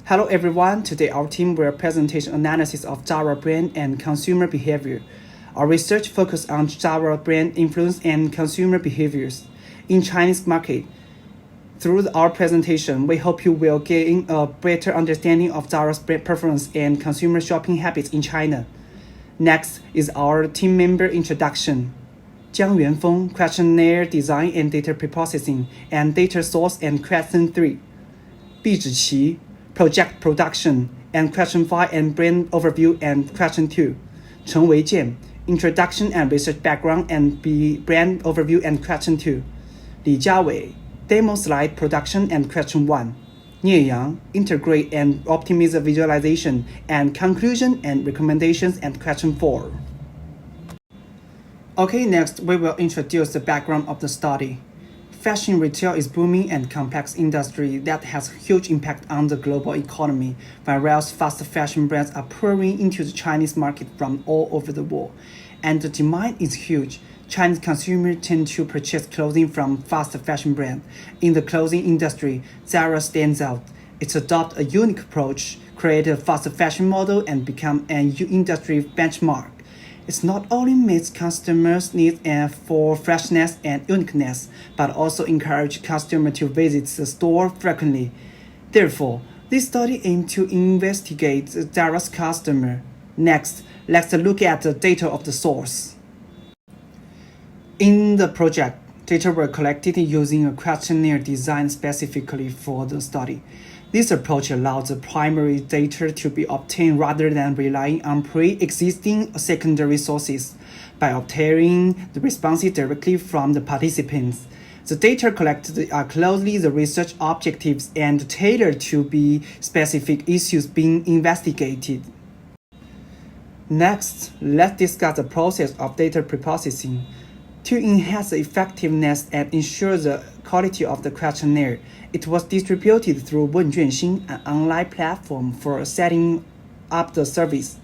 Hello everyone, today our team will presentation analysis of Zara brand and consumer behavior. Our research focus on Zara brand influence and consumer behaviors in Chinese market. Through our presentation, we hope you will gain a better understanding of Zara's brand preference and consumer shopping habits in China. Next is our team member introduction. Jiang Yuanfeng, questionnaire design and data preprocessing, and data source and question 3. Bi Zhiqi, project production, and question 5 and brand overview and question 2. Chen Weijian, introduction and research background and brand overview and question 2. Li Jiawei, demo slide production and question 1. Nie Yang, integrate and optimize the visualization and conclusion and recommendations and question 4. Okay, next we will introduce the background of the study. Fashion retail is booming and complex industry that has huge impact on the global economy. Various fast fashion brands are pouring into the Chinese market from all over the world, and the demand is huge. Chinese consumers tend to purchase clothing from fast fashion brands. In the clothing industry, Zara stands out. It adopts a unique approach, create a fast fashion model, and become an industry benchmark. It not only meets customers' needs for freshness and uniqueness, but also encourages customers to visit the store frequently. Therefore, this study aims to investigate Zara's customer. Next, let's look at the data of the source. In the project, data were collected using a questionnaire designed specifically for the study. This approach allows the primary data to be obtained rather than relying on pre-existing secondary sources. By obtaining the responses directly from the participants, the data collected are closely the research objectives and tailored to be specific issues being investigated. Next, let's discuss the process of data preprocessing. To enhance the effectiveness and ensure the quality of the questionnaire, it was distributed through Wenjuanxin, an online platform for setting up the service,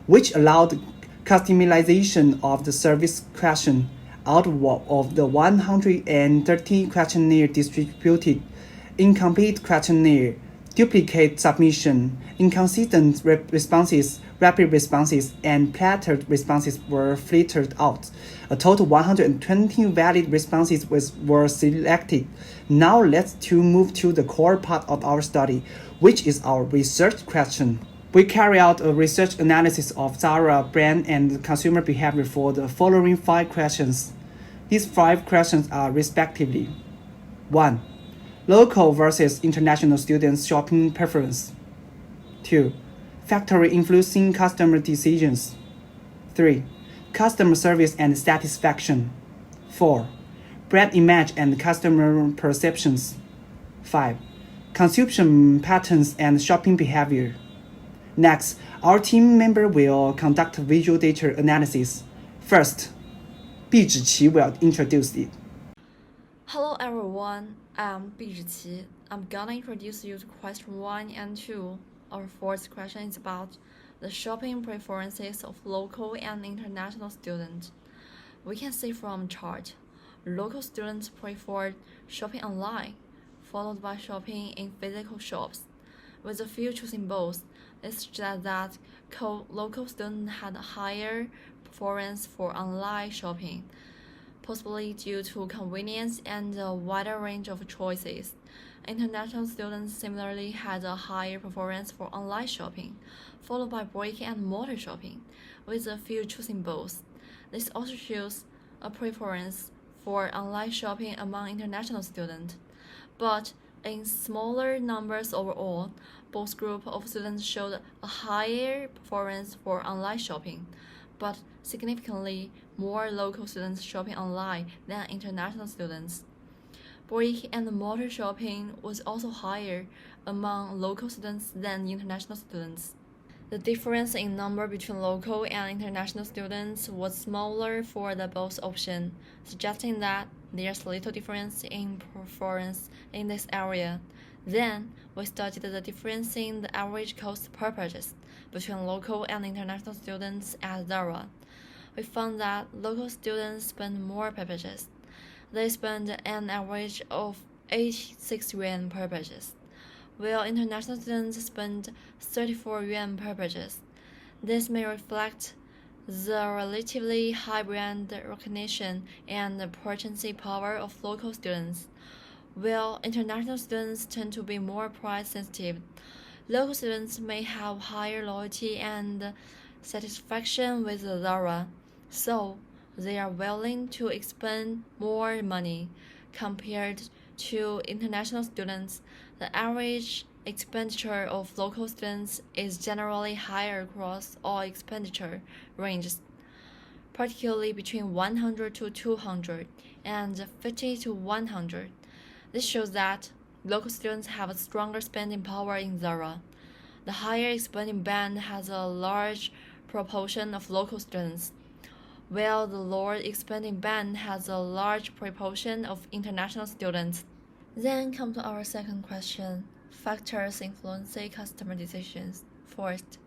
which allowed customization of the service question. Out of the 130 questionnaire distributed, incomplete questionnaire, duplicate submission, inconsistent responses, rapid responses, and plattered responses were filtered out. A total 120 valid responses were selected. Now let's move to the core part of our study, which is our research question. We carry out a research analysis of Zara brand and consumer behavior for the following 5 questions. These 5 questions are respectively: 1. Local versus international students' shopping preference. 2. Factory influencing customer decisions. 3. Customer service and satisfaction. 4. Brand image and customer perceptions. 5. Consumption patterns and shopping behavior. Next, our team member will conduct visual data analysis. First, Bi Zhiqi will introduce it. Hello everyone, I'm Bi Zhiqi. I'm gonna introduce you to question 1 and 2. Our first question is about the shopping preferences of local and international students. We can see from chart, local students prefer shopping online, followed by shopping in physical shops. With a few choosing both, it suggests that local students had a higher preference for online shopping, possibly due to convenience and a wider range of choices. International students similarly had a higher preference for online shopping, followed by brick-and-mortar shopping, with a few choosing both. This also shows a preference for online shopping among international students. But in smaller numbers overall, both groups of students showed a higher preference for online shopping, but significantly more local students shopping online than international students. Brick-and-mortar shopping was also higher among local students than international students. The difference in number between local and international students was smaller for the both options, suggesting that there's little difference in preference in this area. Then, we studied the difference in the average cost per purchase between local and international students at Zara. We found that local students spend more per purchase. They spend an average of 86 yuan per purchase, while international students spend 34 yuan per purchase. This may reflect the relatively high brand recognition and purchasing power of local students. While international students tend to be more price sensitive, local students may have higher loyalty and satisfaction with Zara, so they are willing to expend more money compared to international students. The average expenditure of local students is generally higher across all expenditure ranges, particularly between 100 to 200 and 50 to 100. This shows that local students have a stronger spending power in Zara. The higher spending band has a large proportion of local students, while the lower spending band has a large proportion of international students. Then come to our second question: factors influencing customer decisions. First,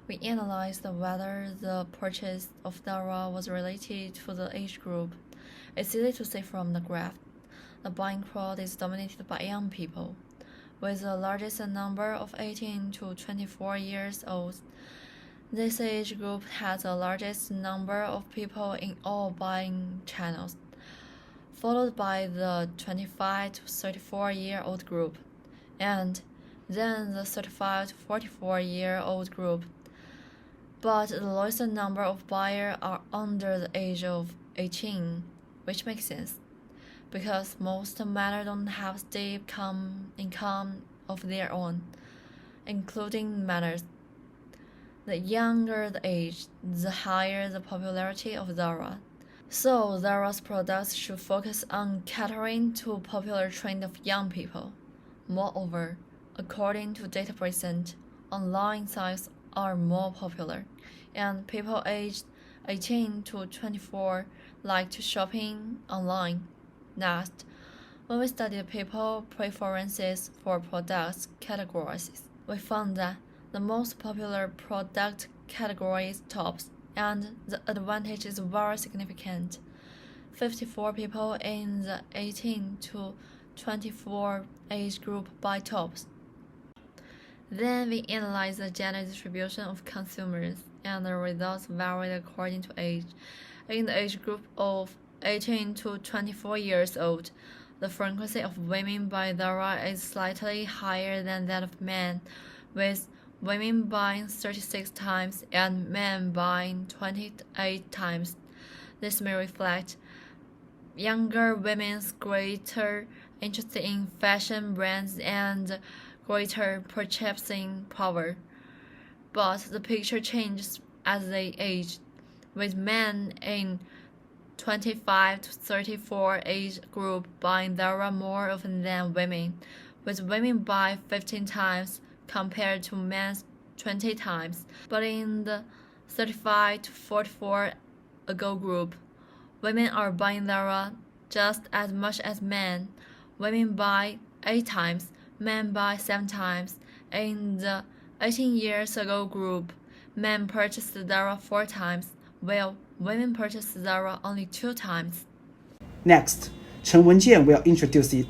we analyzed whether the purchase of Zara was related to the age group. It's easy to see from the graph. The buying crowd is dominated by young people, with the largest number of 18 to 24 years old. This age group has the largest number of people in all buying channels, followed by the 25 to 34-year-old group, and then the 35 to 44-year-old group. But the lowest number of buyers are under the age of 18, which makes sense, because most men don't have steep income of their own, including manners. The younger the age, the higher the popularity of Zara. So Zara's products should focus on catering to a popular trend of young people. Moreover, according to data present, online sites are more popular, and people aged 18 to 24 like to shopping online. Next, when we studied people preferences for products categories, we found that the most popular product category is tops, and the advantage is very significant. 54 people in the 18 to 24 age group buy tops. Then we analyze the gender distribution of consumers, and the results varied according to age. In the age group of 18 to 24 years old, the frequency of women buying Zara is slightly higher than that of men, with women buying 36 times and men buying 28 times. This may reflect younger women's greater interest in fashion brands and greater purchasing power. But the picture changes as they age, with men in 25 to 34 age group buying Zara more often than women, with women buy 15 times compared to men's 20 times. But in the 35 to 44 ago group, women are buying Zara just as much as men. Women buy 8 times, men buy 7 times. In the 18 years ago group, men purchased Zara 4 times, while women purchased Zara only 2 times. Next, Chen Wenjian will introduce it.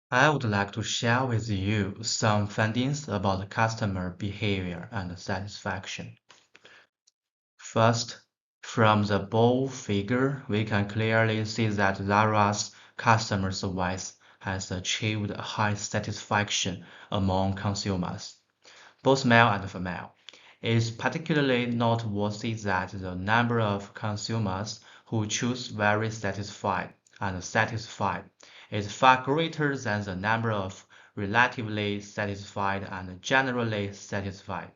I would like to share with you some findings about customer behavior and satisfaction. First, from the bold figure, we can clearly see that Zara's customer service has achieved a high satisfaction among consumers, both male and female. It is particularly noteworthy that the number of consumers who choose very satisfied and satisfied is far greater than the number of relatively satisfied and generally satisfied.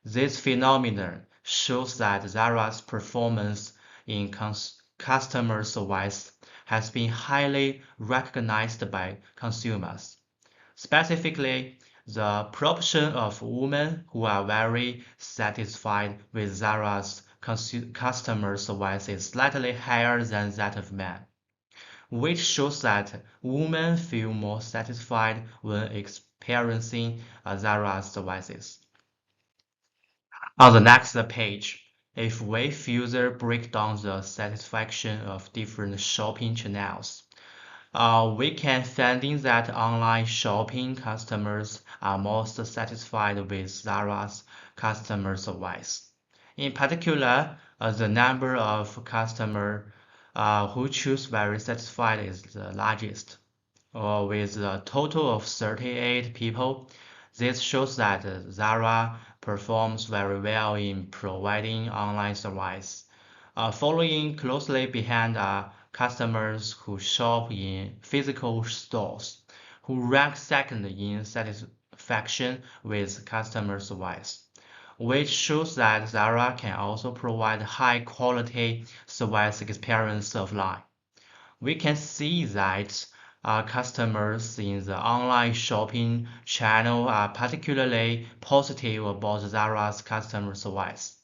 This phenomenon shows that Zara's performance in customer service has been highly recognized by consumers. Specifically, the proportion of women who are very satisfied with Zara's customer service is slightly higher than that of men, which shows that women feel more satisfied when experiencing Zara's services. On the next page, if we further break down the satisfaction of different shopping channels, we can find that online shopping customers are most satisfied with Zara's customer service. In particular, the number of customers who choose very satisfied is the largest, with a total of 38 people. This shows that Zara performs very well in providing online service. Following closely behind are customers who shop in physical stores, who rank second in satisfaction with customer service, which shows that Zara can also provide high-quality service experience offline. We can see that customers in the online shopping channel are particularly positive about Zara's customer service.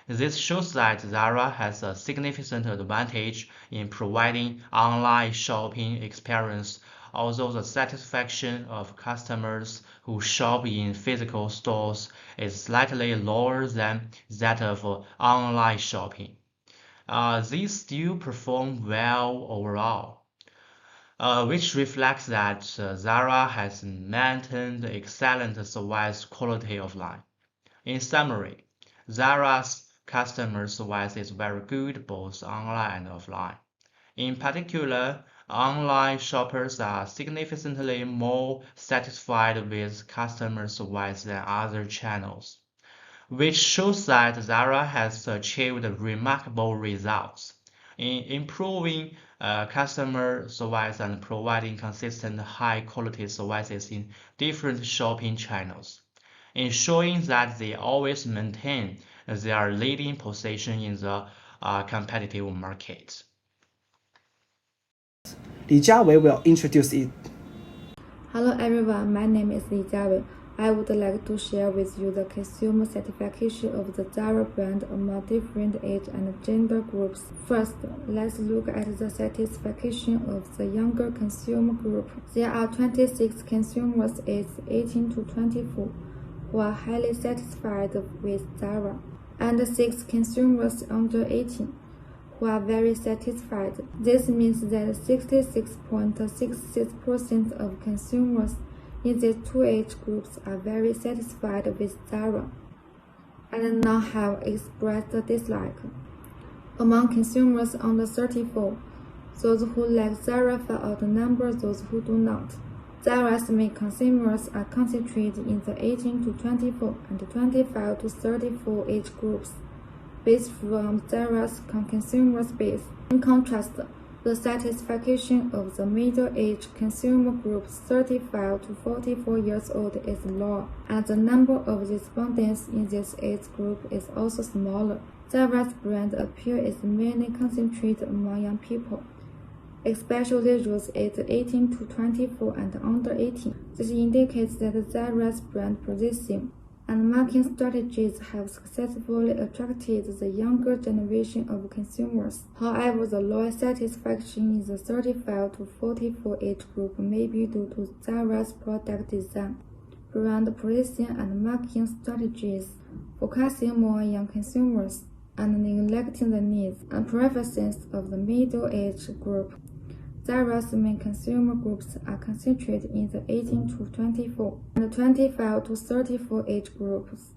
This shows that Zara has a significant advantage in providing online shopping experience, although the satisfaction of customers who shop in physical stores is slightly lower than that of online shopping. These still perform well overall, which reflects that Zara has maintained excellent service quality offline. In summary, Zara's customer service is very good both online and offline. In particular, online shoppers are significantly more satisfied with customer service than other channels, which shows that Zara has achieved remarkable results in improving customer service and providing consistent high-quality services in different shopping channels, ensuring that they always maintain their leading position in the competitive market. Li Jiawei will introduce it. Hello everyone, my name is Li Jiawei. I would like to share with you the consumer satisfaction of the Zara brand among different age and gender groups. First, let's look at the satisfaction of the younger consumer group. There are 26 consumers aged 18 to 24 who are highly satisfied with Zara, and 6 consumers under 18 who are very satisfied. This means that 66.66% of consumers in these two age groups are very satisfied with Zara and none have expressed a dislike. Among consumers under 34, those who like Zara far outnumber those who do not. Zara's main consumers are concentrated in the 18 to 24 and 25 to 34 age groups, based from Zara's consumer base. In contrast, the satisfaction of the middle-aged consumer group 35 to 44 years old is low, and the number of respondents in this age group is also smaller. Zara's brand appeal is mainly concentrated among young people, especially those aged 18 to 24 and under 18. This indicates that Zara's brand positioning and marketing strategies have successfully attracted the younger generation of consumers. However, the low satisfaction in the 35 to 44 age group may be due to Zara's product design, brand positioning, and marketing strategies, focusing more on young consumers and neglecting the needs and preferences of the middle-age group. Zara's main consumer groups are concentrated in the 18 to 24 and 25 to 34 age groups,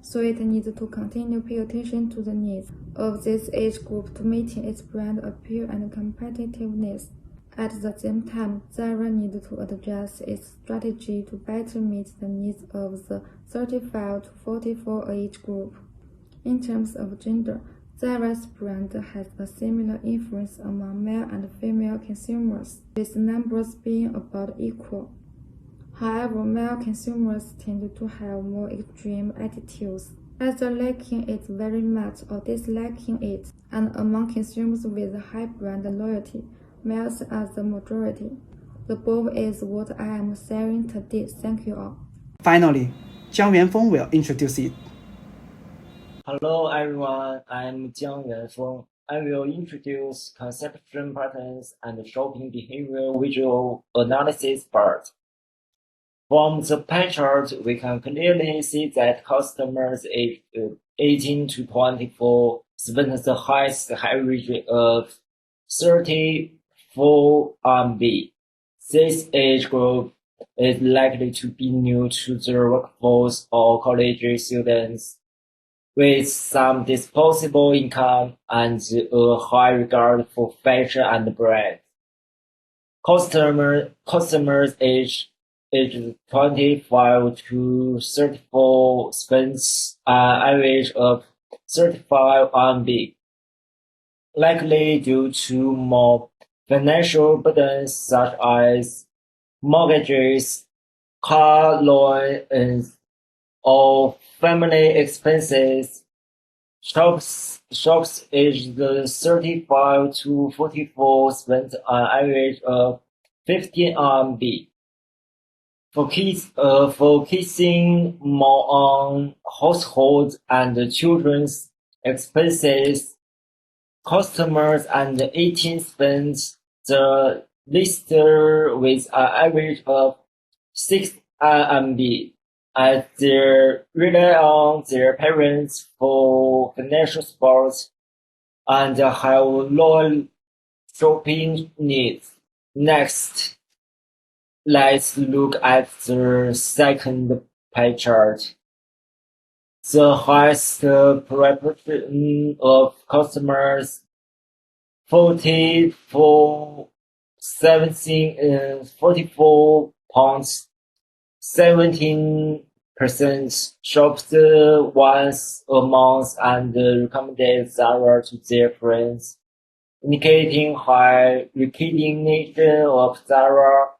so it needs to continue pay attention to the needs of this age group to maintain its brand appeal and competitiveness. At the same time, Zara needs to adjust its strategy to better meet the needs of the 35 to 44 age group. In terms of gender, Zara's brand has a similar influence among male and female consumers, with numbers being about equal. However, male consumers tend to have more extreme attitudes, either liking it very much or disliking it, and among consumers with high brand loyalty, males are the majority. The above is what I am sharing today. Thank you all. Finally, Jiang Yuanfeng will introduce it. Hello everyone, I'm Jiang Yuanfeng. I will introduce consumption patterns and shopping behavior visual analysis part. From the pie chart, we can clearly see that customers aged 18 to 24 spent the highest average of 34 RMB. This age group is likely to be new to the workforce or college students with some disposable income and a high regard for fashion and brand. Customers aged 25 to 34 spends an average of 35 RMB, likely due to more financial burdens such as mortgages, car loans, or family expenses. Shops aged 35 to 44 spend an average of 15 RMB. Focusing more on household and children's expenses, customers under 18 spend the least with an average of 6 RMB, as they rely on their parents for financial support and have low shopping needs. Next, let's look at the second pie chart. The highest proportion of customers voted for 44 pounds. 17% shopped once a month and recommended Zara to their friends, indicating high repeating nature of Zara.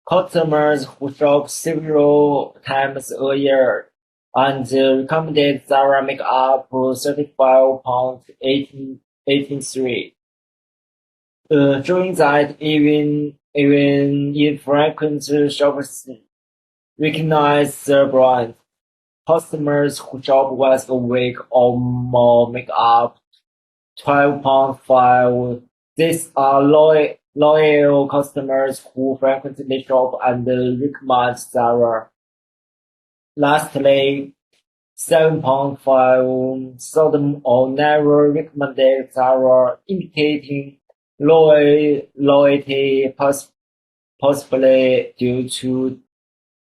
Customers who shop several times a year and recommended Zara make up 35 pounds 18.3. Showing that even infrequent shoppers recognize the brand. Customers who shop once a week or more make up 12.5. These are loyal customers who frequently shop and recommend Zara. Lastly, 7.5 seldom or never recommended Zara, indicating loyalty possibly due to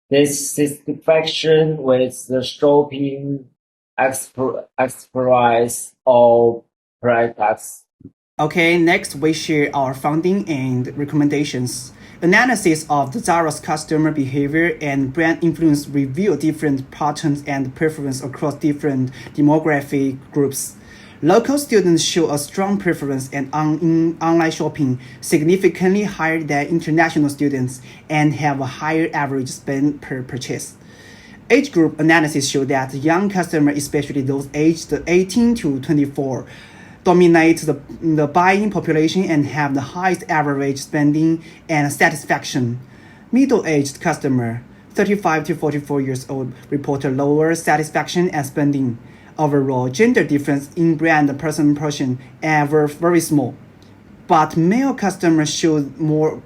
dissatisfaction with the shopping experience or products. Okay, next we share our finding and recommendations. Analysis of the Zara's customer behavior and brand influence reveal different patterns and preference across different demographic groups. Local students show a strong preference in online shopping, significantly higher than international students, and have a higher average spend per purchase. Age group analysis show that young customers, especially those aged 18 to 24, dominate the buying population and have the highest average spending and satisfaction. Middle-aged customer, 35 to 44 years old, report a lower satisfaction and spending. Overall, gender difference in brand perception are very small, but male customers show more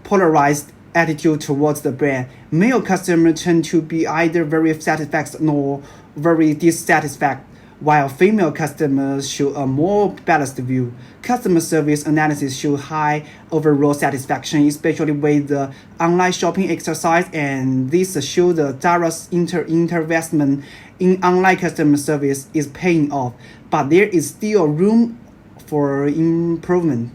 polarized attitude towards the brand. Male customers tend to be either very satisfied or very dissatisfied, while female customers show a more balanced view. Customer service analysis show high overall satisfaction, especially with the online shopping exercise, and this shows the Zara's investment in online customer service is paying off, but there is still room for improvement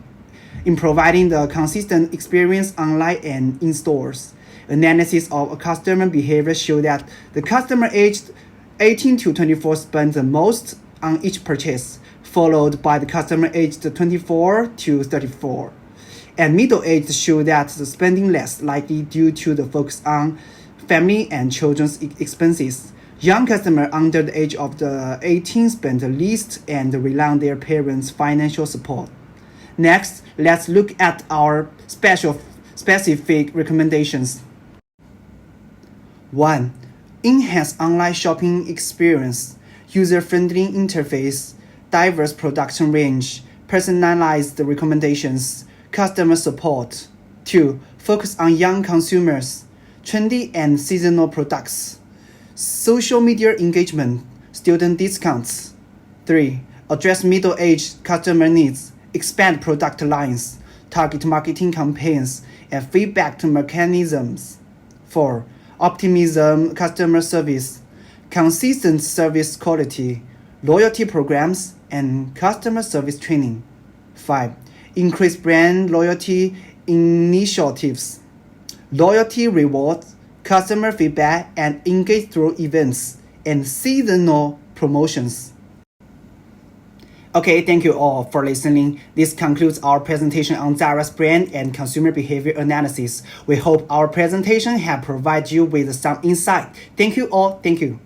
in providing the consistent experience online and in stores. Analysis of customer behavior show that the customer aged 18 to 24 spend the most on each purchase, followed by the customer aged 24 to 34. And middle-aged show that the spending less, likely due to the focus on family and children's expenses. Young customers under the age of 18 spend the least and rely on their parents' financial support. Next, let's look at our specific recommendations. 1. Enhance online shopping experience, user-friendly interface, diverse production range, personalized recommendations, customer support. 2. Focus on young consumers, trendy and seasonal products, social media engagement, student discounts. 3. Address middle-aged customer needs, expand product lines, target marketing campaigns, and feedback mechanisms. 4. Optimism customer service, consistent service quality, loyalty programs, and customer service training. 5. Increase brand loyalty initiatives, loyalty rewards, customer feedback, and engage through events and seasonal promotions. Okay, thank you all for listening. This concludes our presentation on Zara's brand and consumer behavior analysis. We hope our presentation has provided you with some insight. Thank you all. Thank you.